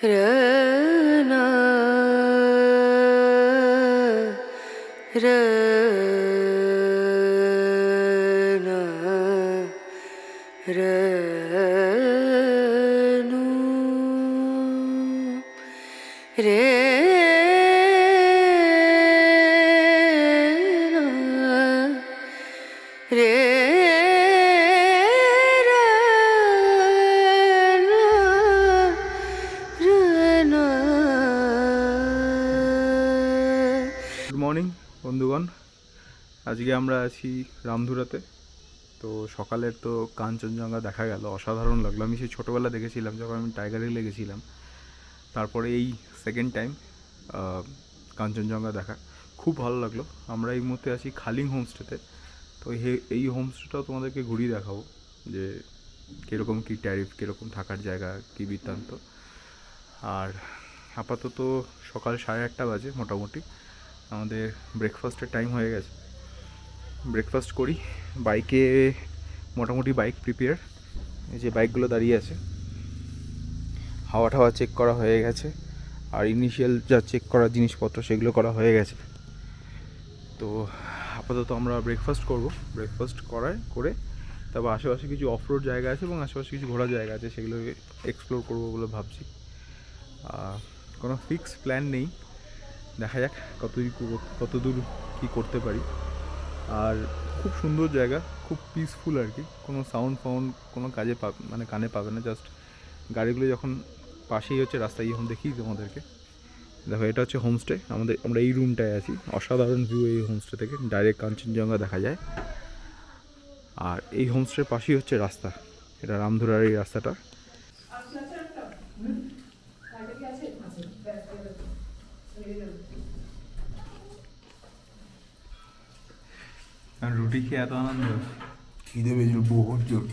रना रना रनु रे रे good morning बंधुगण आज के आमरा आছি রামধুরাতে। तो সকালের তো কাঞ্চনজঙ্ঘা দেখা গেল, অসাধারণ লাগলো। আমি সেই ছোটোবেলা দেখেছিলাম যখন আমি টাইগার হিলে গেছিলাম, তারপরে এই সেকেন্ড টাইম কাঞ্চনজঙ্ঘা দেখা, খুব ভালো লাগলো। আমরা এই মুহূর্তে আছি খালিং হোমস্টেতে। তো এই হোমস্টেটাও তোমাদেরকে ঘুরিয়ে দেখাবো যে কীরকম কী ট্যারিফ, কীরকম থাকার জায়গা, কী বৃত্তান্ত। আর আপাতত সকাল 8:30 বাজে মোটামুটি, আমাদের ব্রেকফাস্টের টাইম হয়ে গেছে। ব্রেকফাস্ট করি। বাইকে মোটামুটি বাইক প্রিপেয়ার, এই যে বাইকগুলো দাঁড়িয়ে আছে, হাওয়া টাওয়া চেক করা হয়ে গেছে, আর ইনিশিয়াল যা চেক করার জিনিসপত্র সেগুলো করা হয়ে গেছে। তো আপাতত আমরা ব্রেকফাস্ট করব। ব্রেকফাস্ট করে তারপর আশেপাশে কিছু অফরোড জায়গা আছে এবং আশেপাশে কিছু ঘোরার জায়গা আছে, সেগুলো এক্সপ্লোর করবো বলে ভাবছি। কোনো ফিক্স প্ল্যান নেই, দেখা যাক কতদূর কী করতে পারি। আর খুব সুন্দর জায়গা, খুব পিসফুল আর কি। কোনো সাউন্ড কোনো কাজে কানে পাবে না। জাস্ট গাড়িগুলো যখন পাশেই হচ্ছে রাস্তায়, যখন দেখি তোমাদেরকে দেখো, এটা হচ্ছে হোমস্টে। আমরা এই রুমটায় আছি। অসাধারণ ভিউ এই হোমস্টে থেকে, ডাইরেক্ট কাঞ্চনজঙ্ঘা দেখা যায়। আর এই হোমস্টের পাশেই হচ্ছে রাস্তা, এটা রামধুরার এই রাস্তাটা। রুটি খেয়ে এত আনন্দ, খিদে পেয়েছিল বহুত জোর।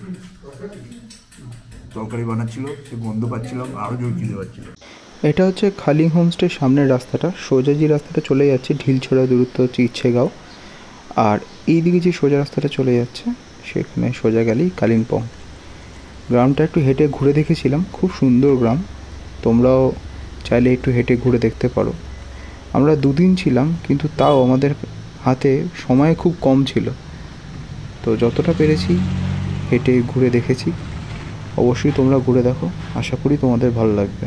তরকারি বানাচ্ছিল, সে গন্ধ পাচ্ছিলাম, আরও জোর খিদে পাচ্ছিল। এটা হচ্ছে খালিং হোমস্টের সামনের রাস্তাটা। সোজা যে রাস্তাটা চলে যাচ্ছে ঢিলছড়া দূরত্ব হচ্ছে ইচ্ছেগাঁও, আর এইদিকে যে সোজা রাস্তাটা চলে যাচ্ছে সেখানে সোজা গেলেই কালিম্পং। গ্রামটা একটু হেঁটে ঘুরে দেখেছিলাম, খুব সুন্দর গ্রাম। তোমরাও চাইলে একটু হেঁটে ঘুরে দেখতে পারো। আমরা 2 দিন ছিলাম, কিন্তু তাও আমাদের হাতে সময় খুব কম ছিল। তো যতটা পেরেছি হেঁটে ঘুরে দেখেছি। অবশ্যই তোমরা ঘুরে দেখো, আশা করি তোমাদের ভালো লাগবে।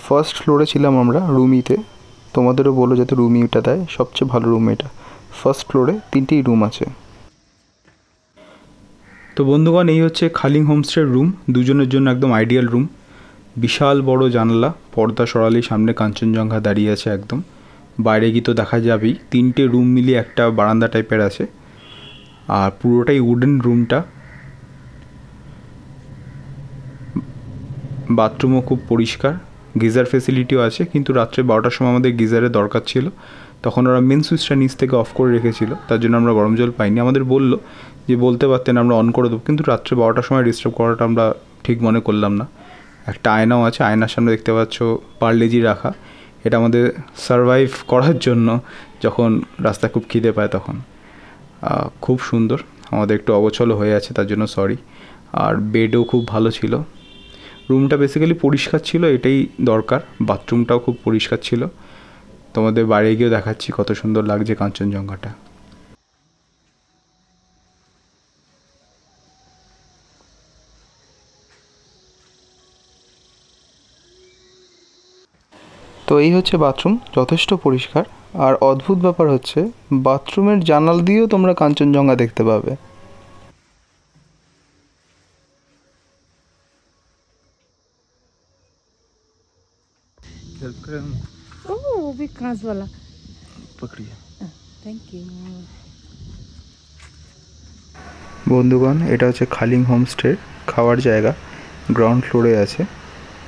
ফার্স্ট ফ্লোরে ছিলাম আমরা রুমিতে, তোমাদেরও বলো যাতে রুমিটা দেয়, সবচেয়ে ভালো রুম এটা। ফার্স্ট ফ্লোরে 3টি রুম আছে। তো বন্ধুগণ, এই হচ্ছে খালিং হোমস্টের রুম, দুজনের জন্য একদম আইডিয়াল রুম। বিশাল বড় জানলা, পর্দা সরালেই সামনে কাঞ্চনজঙ্ঘা দাঁড়িয়ে আছে একদম। বাইরে গিয়ে তো দেখা যাবেই, 3টে রুম মিলিয়ে একটা বারান্দা টাইপের আছে, আর পুরোটাই উডেন রুমটা। বাথরুমও খুব পরিষ্কার, গিজার ফেসিলিটিও আছে, কিন্তু রাত্রে 12টার সময় আমাদের গিজারের দরকার ছিল, তখন ওরা মেন সুইচটা নিচ থেকে অফ করে রেখেছিল, তার জন্য আমরা গরম জল পাইনি। আমাদের বললো যে বলতে পারতেন আমরা অন করে দেবো, কিন্তু রাত্রে 12টার সময় ডিস্টার্ব করাটা আমরা ঠিক মনে করলাম না। একটা আয়নাও আছে, আয়নার সামনে দেখতে পাচ্ছ পার্লেজি রাখা, এটা আমাদের সারভাইভ করার জন্য যখন রাস্তা খুব খিদে পায় তখন। খুব সুন্দর, আমাদের একটু অগোছলো হয়ে আছে তার জন্য সরি। আর বেডও খুব ভালো ছিল, রুমটা বেসিক্যালি পরিষ্কার ছিল, এটাই দরকার। বাথরুমটাও খুব পরিষ্কার ছিল। তোমাদের বাইরে গিয়েও দেখাচ্ছি কত সুন্দর লাগছে কাঞ্চনজঙ্ঘাটা। তো এই হচ্ছে বাথরুম, যথেষ্ট পরিষ্কার। আর অদ্ভুত ব্যাপার হচ্ছে বাথরুমের জানাল দিয়েও তোমরা কাঞ্চনজঙ্ঘা দেখতে পাবে। ओह वो भी कांच वाला। पकड़िए। Thank you. বন্ধুগণ, এটা হচ্ছে খালিং হোমস্টের খাওয়ার জায়গা, গ্রাউন্ড ফ্লোরে আছে।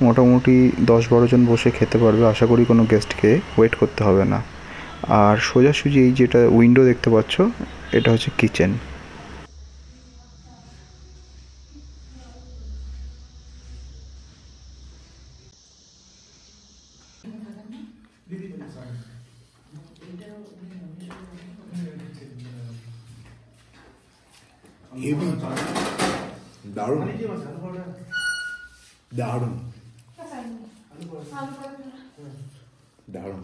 মোটামুটি 10-12 জন বসে খেতে পারবে, আশা করি কোনো গেস্টকে ওয়েট করতে হবে না। আর সোজাসুজি এই যেটা উইন্ডো দেখতে পাচ্ছ, এটা হচ্ছে কিচেন। হেভি, দারুণ দারুণ দারুণ।